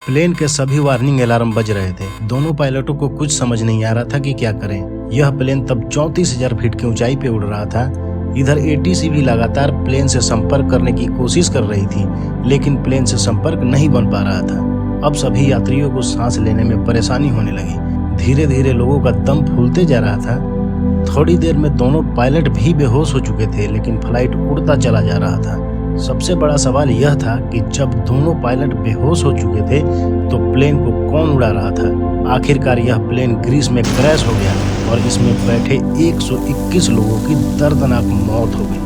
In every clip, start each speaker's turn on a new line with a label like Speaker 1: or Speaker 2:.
Speaker 1: Plane के सभी warning alarm बज रहे थे। दोनों पायलटों को कुछ समझ नहीं आ रहा था कि क्या करें। यह प्लेन तब 34,000 फीट की ऊंचाई पे उड़ रहा था। इधर एटीसी भी लगातार प्लेन से संपर्क करने की कोशिश कर रही थी, लेकिन प्लेन से संपर्क नहीं बन पा रहा था। अब सभी यात्रियों को सांस लेने में परेशानी होने लगी। धीरे धीरे लोगों का दम फूलते जा रहा था। थोड़ी देर में दोनों पायलट भी बेहोश हो चुके थे, लेकिन फ्लाइट उड़ता चला जा रहा था। सबसे बड़ा सवाल यह था कि जब दोनों पायलट बेहोश हो चुके थे तो प्लेन को कौन उड़ा रहा था। आखिरकार यह प्लेन ग्रीस में क्रैश हो गया और इसमें बैठे 121 लोगों की दर्दनाक मौत हो गई।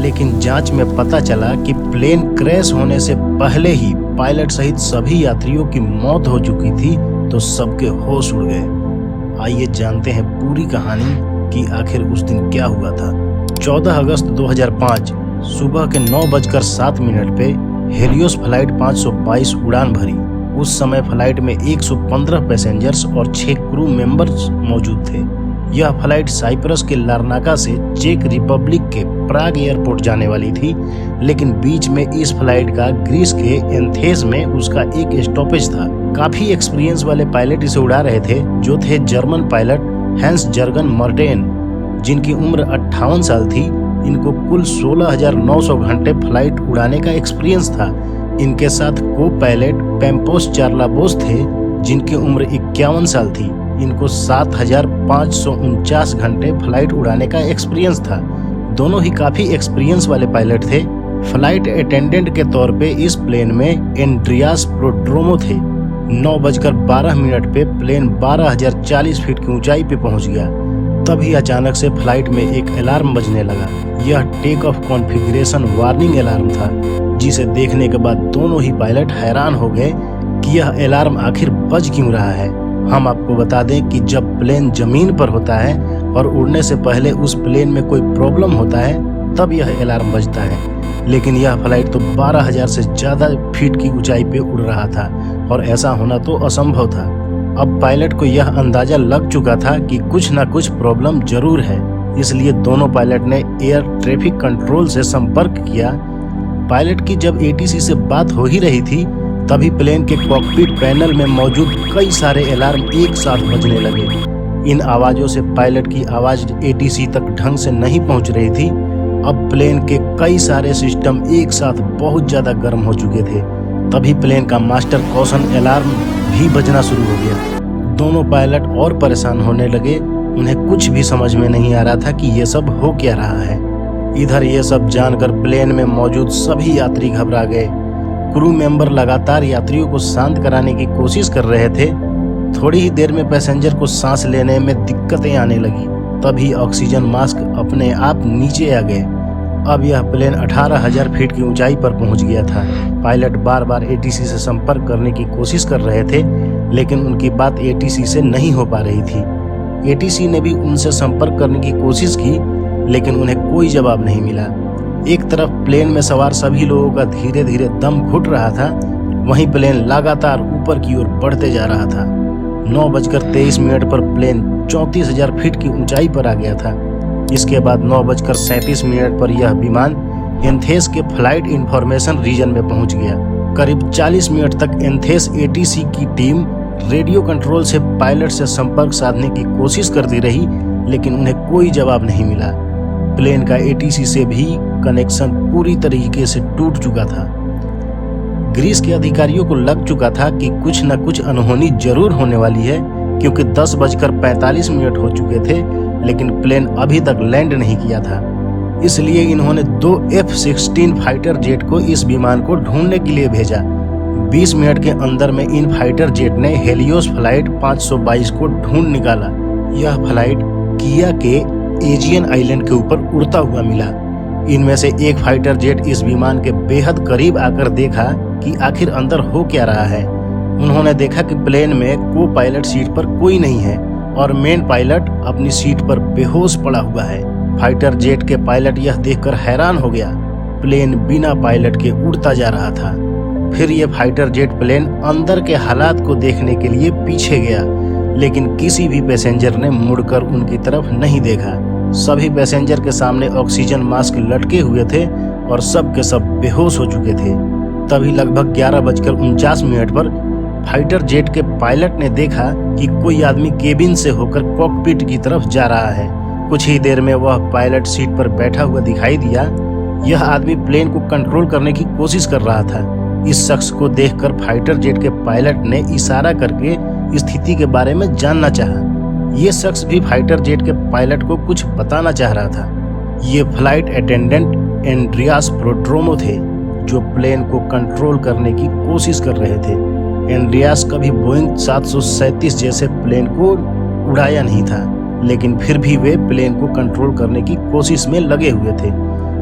Speaker 1: लेकिन जांच में पता चला कि प्लेन क्रैश होने से पहले ही पायलट सहित सभी यात्रियों की मौत हो चुकी थी, तो सबके होश उड़ गए। आइए जानते हैं पूरी कहानी कि आखिर उस दिन क्या हुआ था। 14 अगस्त 2005 सुबह के 9:07 पे हेलियोस फ्लाइट 522 उड़ान भरी। उस समय फ्लाइट में 115 पैसेंजर्स और 6 क्रू मेंबर्स मौजूद थे। यह फ्लाइट साइप्रस के लारनाका से चेक रिपब्लिक के प्राग एयरपोर्ट जाने वाली थी, लेकिन बीच में इस फ्लाइट का ग्रीस के एथेंस में उसका एक स्टॉपेज था। काफी एक्सपीरियंस वाले पायलट इसे उड़ा रहे थे, जो थे जर्मन पायलट हैंस जर्गन मर्टेन, जिनकी उम्र 58 साल थी। इनको कुल 16,900 घंटे फ्लाइट उड़ाने का एक्सपीरियंस था। इनके साथ को पायलट पेम्पोस चार्लाबोस थे, जिनकी उम्र 51 साल थी। इनको 7,549 घंटे फ्लाइट उड़ाने का एक्सपीरियंस था। दोनों ही काफी एक्सपीरियंस वाले पायलट थे। फ्लाइट अटेंडेंट के तौर पे इस प्लेन में एंड्रियास प्रोड्रोमो थे। 9:12 पे प्लेन 12,040 फीट की ऊंचाई पे पहुंच गया। तभी अचानक से फ्लाइट में एक अलार्म बजने लगा। यह take off configuration warning alarm था, जिसे देखने के बाद दोनों ही पायलट हैरान हो गए कि यह अलार्म आखिर बज क्यों रहा है। हम आपको बता दें कि जब प्लेन जमीन पर होता है और उड़ने से पहले उस प्लेन में कोई प्रॉब्लम होता है, तब यह अलार्म बजता है। लेकिन यह फ्लाइट तो 12,000 से ज़्यादा फीट की ऊंचाई पे उड़ रहा था और ऐसा होना तो असंभव था। अब पायलट को यह अंदाजा लग चुका था कि कुछ न कुछ प्रॉब्लम जरूर है, इसलिए दोनों पायलट ने एयर ट्रैफिक कंट्रोल से संपर्क किया। पायलट की जब एटीसी से बात हो ही रही थी, तभी प्लेन के कॉकपिट पैनल में मौजूद कई सारे अलार्म एक साथ बजने लगे। इन आवाज़ों से पायलट की आवाज़ एटीसी तक ढंग से नहीं पहुंच रही थी। अब प्लेन के कई सारे सिस्टम एक साथ बहुत ज़्यादा गर्म हो चुके थे। तभी प्लेन का मास्टर कॉशन अलार्म भी बजना शुरू हो गया। दोनों पायलट और परेशान होने लगे। उन्हें कुछ भी समझ में नहीं आ रहा था कि ये सब हो क्या रहा है। इधर ये सब जानकर प्लेन में मौजूद सभी यात्री घबरा गए। क्रू मेंबर लगातार यात्रियों को शांत कराने की कोशिश कर रहे थे। थोड़ी ही देर में पैसेंजर को सांस लेने में दिक्कतें आने लगी। तभी ऑक्सीजन मास्क अपने आप नीचे आ गए। अब यह प्लेन 18,000 फीट की ऊंचाई पर पहुंच गया था। पायलट बार बार एटीसी से संपर्क करने की कोशिश कर रहे थे, लेकिन उनकी बात एटीसी से नहीं हो पा रही थी। एटीसी ने भी उनसे संपर्क करने की कोशिश की, लेकिन उन्हें कोई जवाब नहीं मिला। एक तरफ प्लेन में सवार सभी लोगों का धीरे धीरे दम घुट रहा था, वहीं प्लेन लगातार ऊपर की ओर बढ़ते जा रहा था। 9:23 पर प्लेन 34,000 फीट की ऊंचाई पर आ गया था। इसके बाद 9:37 पर यह विमान एथेंस के फ्लाइट इंफॉर्मेशन रीजन में पहुंच गया। करीब 40 मिनट तक एथेंस एटीसी की टीम रेडियो कंट्रोल से पायलट से संपर्क साधने की कोशिश करती रही, लेकिन उन्हें कोई जवाब नहीं मिला। प्लेन का एटीसी से भी कनेक्शन पूरी तरीके से टूट चुका था। ग्रीस के अधिकारियों को लग चुका था कि कुछ न कुछ अनहोनी जरूर होने वाली है, क्योंकि 10:45 हो चुके थे, लेकिन प्लेन अभी तक लैंड नहीं किया था। इसलिए इन्होंने 2 F-16 फाइटर जेट को इस विमान को ढूंढने के लिए भेजा। 20 मिनट के अंदर में इन फाइटर जेट ने हेलियोस फ्लाइट 522 को ढूंढ निकाला। यह फ्लाइट किया के एजियन आइलैंड के ऊपर उड़ता हुआ मिला। इनमें से एक फाइटर जेट इस विमान के बेहद करीब आकर देखा कि आखिर अंदर हो क्या रहा है। उन्होंने देखा कि प्लेन में को पायलट सीट पर कोई नहीं है और मेन पायलट अपनी सीट पर बेहोश पड़ा हुआ है। फाइटर जेट के पायलट यह देखकर हैरान हो गया। प्लेन बिना पायलट के उड़ता जा रहा था। फिर यह फाइटर जेट प्लेन अंदर के हालात को देखने के लिए पीछे गया, लेकिन किसी भी पैसेंजर ने मुड़कर उनकी तरफ नहीं देखा। सभी पैसेंजर के सामने ऑक्सीजन मास्क लटके हुए थे और सब के सब बेहोश हो चुके थे। तभी लगभग 11:49 पर फाइटर जेट के पायलट ने देखा कि कोई आदमी केबिन से होकर कॉकपिट की तरफ जा रहा है। कुछ ही देर में वह पायलट सीट पर बैठा हुआ दिखाई दिया। यह आदमी प्लेन को कंट्रोल करने की कोशिश कर रहा था। इस शख्स को देखकर फाइटर जेट के पायलट ने इशारा करके स्थिति के बारे में जानना चाहा। ये शख्स भी फाइटर जेट के पायलट को कुछ बताना चाह रहा था। ये फ्लाइट अटेंडेंट एंड्रियास प्रोड्रोमो थे, जो प्लेन को कंट्रोल करने की कोशिश कर रहे थे। एंड्रियास कभी बोइंग 737 जैसे प्लेन को उड़ाया नहीं था, लेकिन फिर भी वे प्लेन को कंट्रोल करने की कोशिश में लगे हुए थे।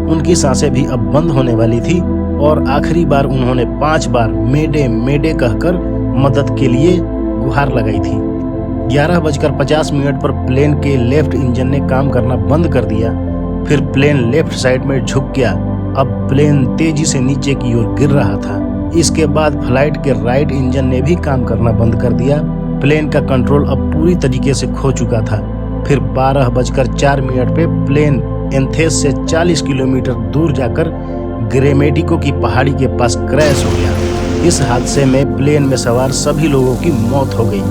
Speaker 1: उनकी सांसें भी अब बंद होने वाली थी और आखिरी बार उन्होंने 5 बार मेडे मेडे कहकर मदद के लिए गुहार लगाई थी। 11:50 पर प्लेन के लेफ्ट इंजन ने काम करना बंद कर दिया। फिर प्लेन लेफ्ट साइड में झुक गया। अब प्लेन तेजी से नीचे की ओर गिर रहा था। इसके बाद फ्लाइट के राइट इंजन ने भी काम करना बंद कर दिया। प्लेन का कंट्रोल अब पूरी तरीके से खो चुका था। फिर 12:04 पे प्लेन एंथेस से 40 किलोमीटर दूर जाकर ग्रेमेडिको की पहाड़ी के पास क्रैश हो गया। इस हादसे में प्लेन में सवार सभी लोगों की मौत हो गई।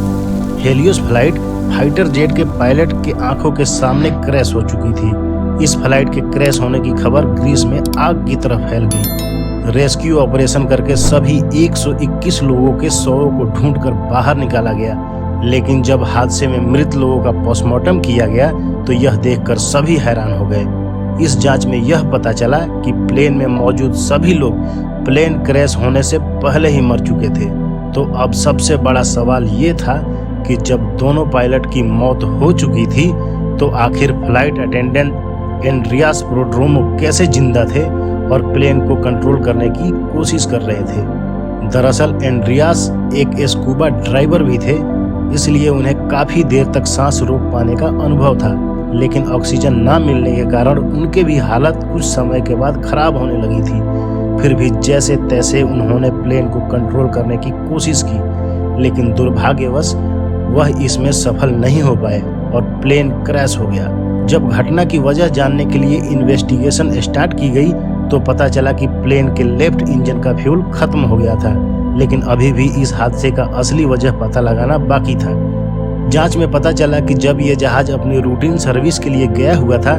Speaker 1: हेलियोस फ्लाइट फाइटर जेट के पायलट के आंखों के सामने क्रैश हो चुकी थी। इस फ्लाइट के क्रैश होने की खबर ग्रीस में आग की तरह फैल गई। रेस्क्यू ऑपरेशन करके सभी 121 लोगों के शवों को ढूंढकर बाहर निकाला गया, लेकिन जब हादसे में मृत लोगों का पोस्टमार्टम किया गया तो यह देखकर सभी हैरान हो गए। इस जांच में यह पता चला कि प्लेन में मौजूद सभी लोग प्लेन क्रैश होने से पहले ही मर चुके थे। तो अब सबसे बड़ा सवाल ये था कि जब दोनों पायलट की मौत हो चुकी थी तो आखिर फ्लाइट अटेंडेंट एंड्रियास प्रोड्रोमो कैसे जिंदा थे और प्लेन को कंट्रोल करने की कोशिश कर रहे थे। दरअसल एंड्रियास एक स्कूबा ड्राइवर भी थे, इसलिए उन्हें काफी देर तक सांस रोक पाने का अनुभव था, लेकिन ऑक्सीजन न मिलने के कारण उनके भी हालत कुछ समय के बाद खराब होने लगी थी। फिर भी जैसे तैसे उन्होंने प्लेन को कंट्रोल करने की कोशिश की, लेकिन दुर्भाग्यवश वह इसमें सफल नहीं हो पाए और प्लेन क्रैश हो गया। जब घटना की वजह जानने के लिए इन्वेस्टिगेशन स्टार्ट की गई तो पता चला कि प्लेन के लेफ्ट इंजन का फ्यूल खत्म हो गया था, लेकिन अभी भी इस हादसे का असली वजह पता लगाना बाकी था। जांच में पता चला कि जब ये जहाज अपनी रूटीन सर्विस के लिए गया हुआ था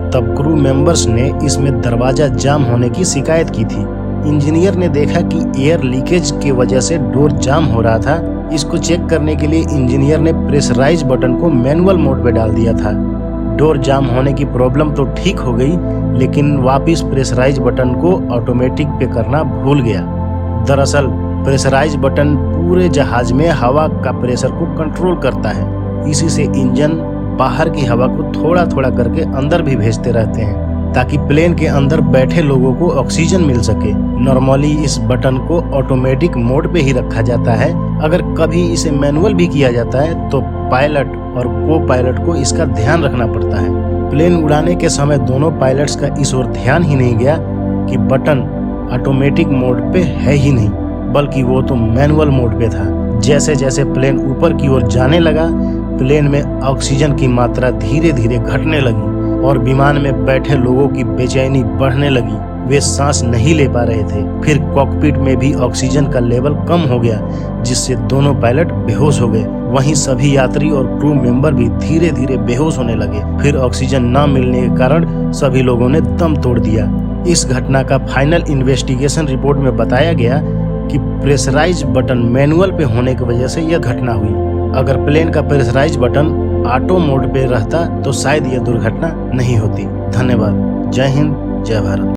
Speaker 1: तब क्रू मेंबर्स ने इसमें दरवाजा जाम होने की शिकायत की थी। इंजीनियर ने देखा कि एयर लीकेज की वजह से डोर जाम हो रहा था। इसको चेक करने के लिए इंजीनियर ने प्रेशराइज बटन को मैनुअल मोड पे डाल दिया था। डोर जाम होने की प्रॉब्लम तो ठीक हो गई, लेकिन वापस प्रेशराइज बटन को ऑटोमेटिक पे करना भूल गया। दरअसल प्रेशराइज बटन पूरे जहाज में हवा का प्रेशर को कंट्रोल करता है। इसी से इंजन बाहर की हवा को थोड़ा थोड़ा करके अंदर भी भेजते रहते हैं ताकि प्लेन के अंदर बैठे लोगों को ऑक्सीजन मिल सके। नॉर्मली इस बटन को ऑटोमेटिक मोड पे ही रखा जाता है। अगर कभी इसे मैनुअल भी किया जाता है तो पायलट और को पायलट को इसका ध्यान रखना पड़ता है। प्लेन उड़ाने के समय दोनों पायलट्स का इस ओर ध्यान ही नहीं गया कि बटन ऑटोमेटिक मोड पे है ही नहीं, बल्कि वो तो मैनुअल मोड पे था। जैसे जैसे प्लेन ऊपर की ओर जाने लगा, प्लेन में ऑक्सीजन की मात्रा धीरे धीरे घटने लगी और विमान में बैठे लोगों की बेचैनी बढ़ने लगी। वे सांस नहीं ले पा रहे थे। फिर कॉकपिट में भी ऑक्सीजन का लेवल कम हो गया, जिससे दोनों पायलट बेहोश हो गए। वहीं सभी यात्री और क्रू मेंबर भी धीरे धीरे बेहोश होने लगे। फिर ऑक्सीजन न मिलने के कारण सभी लोगों ने दम तोड़ दिया। इस घटना का फाइनल इन्वेस्टिगेशन रिपोर्ट में बताया गया कि प्रेशराइज बटन मैनुअल पे होने की वजह से यह घटना हुई। अगर प्लेन का प्रेशराइज बटन ऑटो मोड पे रहता तो शायद यह दुर्घटना नहीं होती। धन्यवाद। जय हिंद, जय भारत।